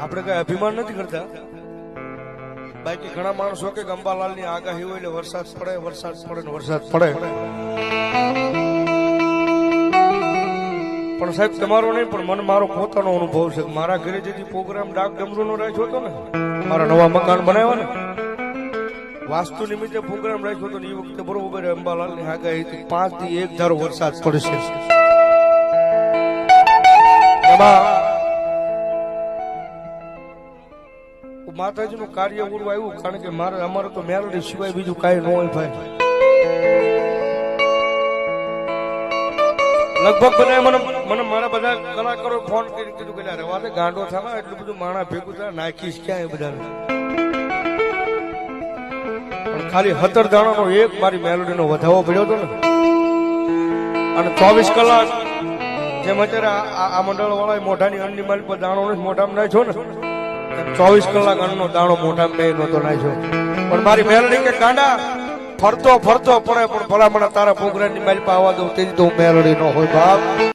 આપણે કઈ અભિમાન નથી કરતા. બાકી ઘણા માણસો કે અંબાલાલ ની આગાહી હોય એટલે વરસાદ પડે ને વરસાદ પડે. પણ સાહેબ તમારો નહીં, પણ મને મારો પોતાનો અનુભવ છે. મારા ઘરે જે પ્રોગ્રામ ડાક ડમરૂ નો રાખ્યો હતો ને, મારા નવા મકાન બનાવ્યા ને, વાસ્તુ નિમિત્તે પ્રોગ્રામ રાખ્યો હતો ને, એ વખતે બરોબર અંબાલાલ ની આગાહી હતી 5 થી 1 ધારો વરસાદ પડશે. એમાં માતાજી નું કાર્ય ઉરું આવ્યું, કારણ કે અમારે તો મેલડી સિવાય બીજું કાંઈ ન હોય ભાઈ. લગભગ બધા મને મારા બધા કલાકારો ફોન કરી કીધું કે રવા દે, ગાંડો થાય, એટલું બધું માણા ભેગું થાય, નાખીશ ક્યાં એ બધા. પણ ખાલી 17 દાણાનો એક મારી મેલોડી નો વધાવો પડ્યો હતો ને, અને 24 કલાક જેમ અત્યારે આ મંડળ વાળા મોઢાની અન્નની માલ પર દાણો મોઢામાં નાખ્યો ને, 24 કલાક અન્નનો દાણો મોઢામાં મેં નહોતો નાખ્યો. પણ મારી મેલડી કે કાંડા ફરતો પડે, પણ ભલામણ તારા પ્રોગ્રામ ની માલ પર આવવા દઉં તેથી તો મેલડી ન હોય બાપ.